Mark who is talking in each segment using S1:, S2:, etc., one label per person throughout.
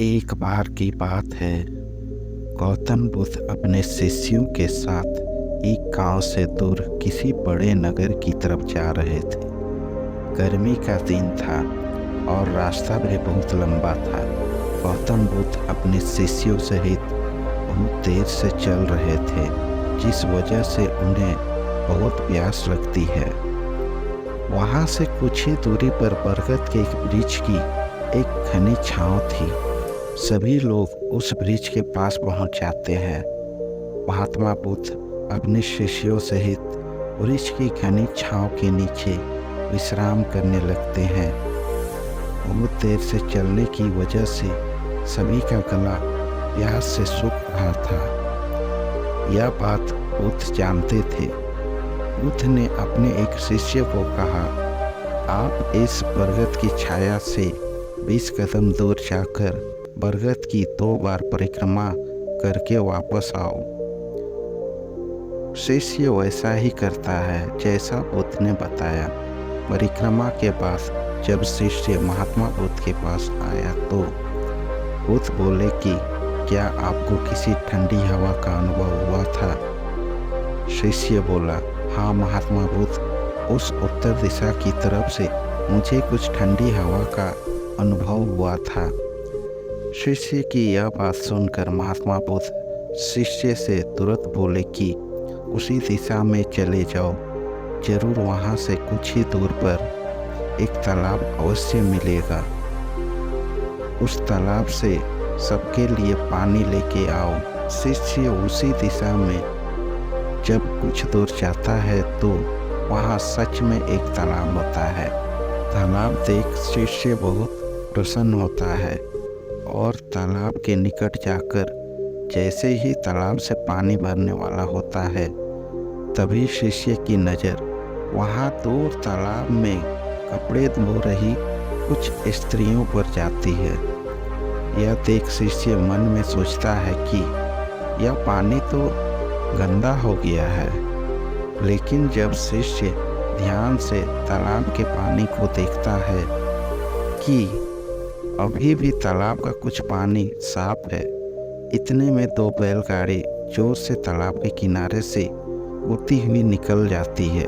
S1: एक बार की बात है। गौतम बुद्ध अपने शिष्यों के साथ एक गांव से दूर किसी बड़े नगर की तरफ जा रहे थे। गर्मी का दिन था और रास्ता भी बहुत लंबा था। गौतम बुद्ध अपने शिष्यों सहित बहुत देर से चल रहे थे, जिस वजह से उन्हें बहुत प्यास लगती है। वहाँ से कुछ ही दूरी पर बरगद के एक वृक्ष की एक घनी छांव थी। सभी लोग उस वृक्ष के पास पहुंच जाते हैं। महात्मा बुद्ध अपने शिष्यों सहित वृक्ष की घनी छांव के नीचे विश्राम करने लगते हैं। बहुत देर से चलने की वजह से सभी का गला प्यास से सूख रहा था। यह बात बुद्ध जानते थे। बुद्ध ने अपने एक शिष्य को कहा, आप इस बरगद की छाया से 20 कदम दूर जाकर बरगद की 2 बार परिक्रमा करके वापस आओ। शिष्य वैसा ही करता है जैसा बुद्ध ने बताया। परिक्रमा के बाद जब शिष्य महात्मा बुद्ध के पास आया तो बुद्ध बोले कि क्या आपको किसी ठंडी हवा का अनुभव हुआ था? शिष्य बोला, हाँ महात्मा बुद्ध, उस उत्तर दिशा की तरफ से मुझे कुछ ठंडी हवा का अनुभव हुआ था। शिष्य की यह बात सुनकर महात्मा बुद्ध शिष्य से तुरंत बोले कि उसी दिशा में चले जाओ। जरूर वहाँ से कुछ ही दूर पर एक तालाब अवश्य मिलेगा। उस तालाब से सबके लिए पानी लेके आओ। शिष्य उसी दिशा में जब कुछ दूर जाता है तो वहाँ सच में एक तालाब होता है। तालाब देख शिष्य बहुत प्रसन्न होता है और तालाब के निकट जाकर जैसे ही तालाब से पानी भरने वाला होता है, तभी शिष्य की नज़र वहाँ दूर तालाब में कपड़े धो रही कुछ स्त्रियों पर जाती है। यह देख शिष्य मन में सोचता है कि यह पानी तो गंदा हो गया है। लेकिन जब शिष्य ध्यान से तालाब के पानी को देखता है कि अभी भी तालाब का कुछ पानी साफ है, इतने में 2 बैलगाड़ी जोर से तालाब के किनारे से उड़ती हुई निकल जाती है।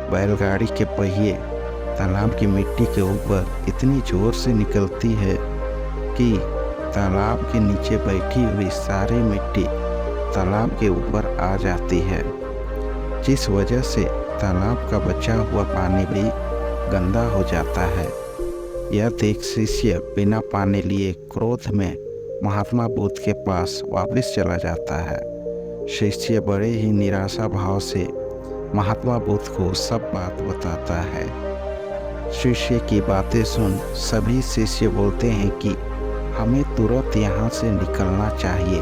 S1: बैलगाड़ी के पहिए तालाब की मिट्टी के ऊपर इतनी जोर से निकलती है कि तालाब के नीचे बैठी हुई सारी मिट्टी तालाब के ऊपर आ जाती है, जिस वजह से तालाब का बचा हुआ पानी भी गंदा हो जाता है। यह देख शिष्य बिना पानी लिए क्रोध में महात्मा बुद्ध के पास वापस चला जाता है। शिष्य बड़े ही निराशा भाव से महात्मा बुद्ध को सब बात बताता है। शिष्य की बातें सुन सभी शिष्य बोलते हैं कि हमें तुरंत यहाँ से निकलना चाहिए,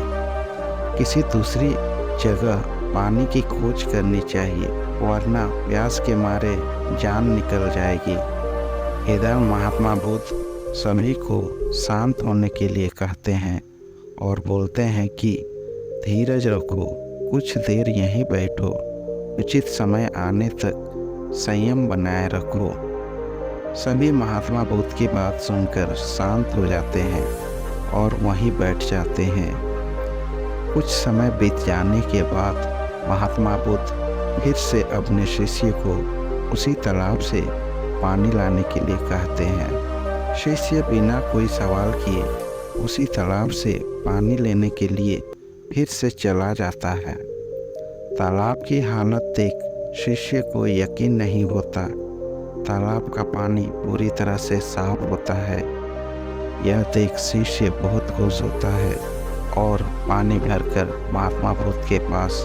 S1: किसी दूसरी जगह पानी की खोज करनी चाहिए, वरना प्यास के मारे जान निकल जाएगी। इधर महात्मा बुद्ध सभी को शांत होने के लिए कहते हैं और बोलते हैं कि धीरज रखो, कुछ देर यहीं बैठो, उचित समय आने तक संयम बनाए रखो। सभी महात्मा बुद्ध की बात सुनकर शांत हो जाते हैं और वहीं बैठ जाते हैं। कुछ समय बीत जाने के बाद महात्मा बुद्ध फिर से अपने शिष्य को उसी तालाब से पानी लाने के लिए कहते हैं। शिष्य बिना कोई सवाल किए उसी तालाब से पानी लेने के लिए फिर से चला जाता है। तालाब की हालत देख शिष्य को यकीन नहीं होता। तालाब का पानी पूरी तरह से साफ होता है। यह देख शिष्य बहुत खुश होता है और पानी भरकर महात्मा बुद्ध के पास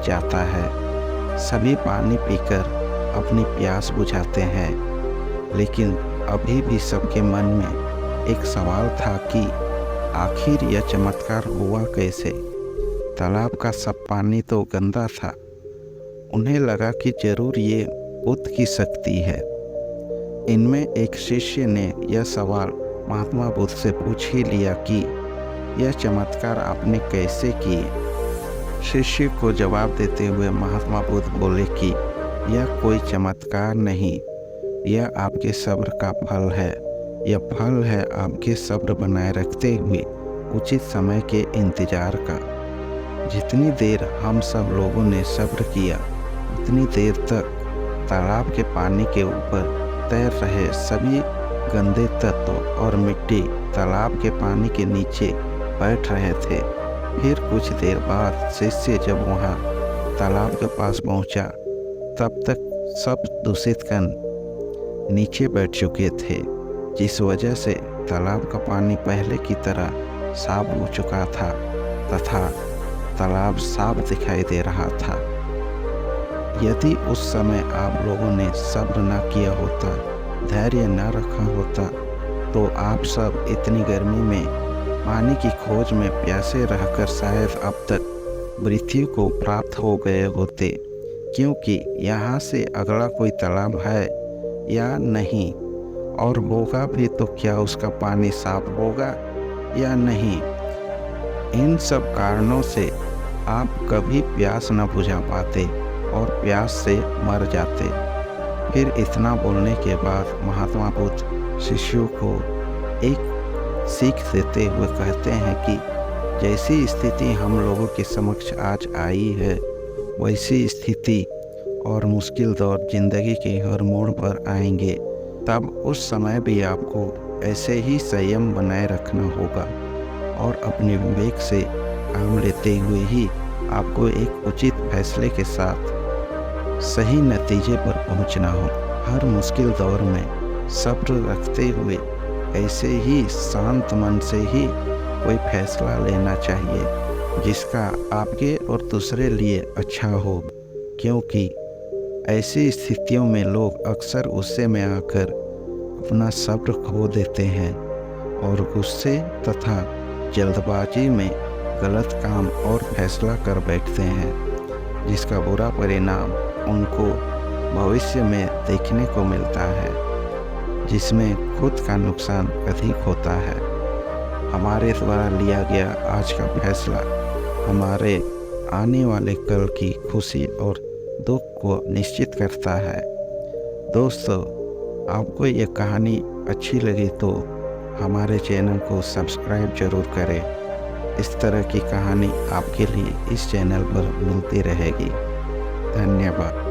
S1: जाता है। सभी पानी पीकर अपनी प्यास बुझाते हैं, लेकिन अभी भी सबके मन में एक सवाल था कि आखिर यह चमत्कार हुआ कैसे? तालाब का सब पानी तो गंदा था। उन्हें लगा कि जरूर ये बुद्ध की शक्ति है। इनमें एक शिष्य ने यह सवाल महात्मा बुद्ध से पूछ ही लिया कि यह चमत्कार आपने कैसे किए? शिष्य को जवाब देते हुए महात्मा बुद्ध बोले कि यह कोई चमत्कार नहीं, यह आपके सब्र का फल है। यह फल है आपके सब्र बनाए रखते हुए उचित समय के इंतजार का। जितनी देर हम सब लोगों ने सब्र किया, उतनी देर तक तालाब के पानी के ऊपर तैर रहे सभी गंदे तत्व और मिट्टी तालाब के पानी के नीचे बैठ रहे थे। फिर कुछ देर बाद शिष्य जब वहाँ तालाब के पास पहुँचा, तब तक सब दूषित कण नीचे बैठ चुके थे, जिस वजह से तालाब का पानी पहले की तरह साफ हो चुका था तथा तालाब साफ दिखाई दे रहा था। यदि उस समय आप लोगों ने सब्र न किया होता, धैर्य न रखा होता, तो आप सब इतनी गर्मी में पानी की खोज में प्यासे रहकर शायद अब तक मृत्यु को प्राप्त हो गए होते, क्योंकि यहाँ से अगला कोई तालाब है या नहीं, और होगा भी तो क्या उसका पानी साफ होगा या नहीं। इन सब कारणों से आप कभी प्यास न बुझा पाते और प्यास से मर जाते। फिर इतना बोलने के बाद महात्मा बुद्ध शिष्यों को एक सीख देते हुए कहते हैं कि जैसी स्थिति हम लोगों के समक्ष आज आई है, वैसी स्थिति और मुश्किल दौर जिंदगी के हर मोड़ पर आएंगे। तब उस समय भी आपको ऐसे ही संयम बनाए रखना होगा और अपने विवेक से काम लेते हुए ही आपको एक उचित फैसले के साथ सही नतीजे पर पहुंचना हो। हर मुश्किल दौर में सब्र रखते हुए ऐसे ही शांत मन से ही कोई फैसला लेना चाहिए जिसका आपके और दूसरे लिए अच्छा हो, क्योंकि ऐसी स्थितियों में लोग अक्सर गुस्से में आकर अपना सब्र खो देते हैं और गुस्से तथा जल्दबाजी में गलत काम और फैसला कर बैठते हैं, जिसका बुरा परिणाम उनको भविष्य में देखने को मिलता है, जिसमें खुद का नुकसान अधिक होता है। हमारे द्वारा लिया गया आज का फैसला हमारे आने वाले कल की खुशी और दुख को निश्चित करता है। दोस्तों, आपको ये कहानी अच्छी लगी तो हमारे चैनल को सब्सक्राइब जरूर करें। इस तरह की कहानी आपके लिए इस चैनल पर मिलती रहेगी। धन्यवाद।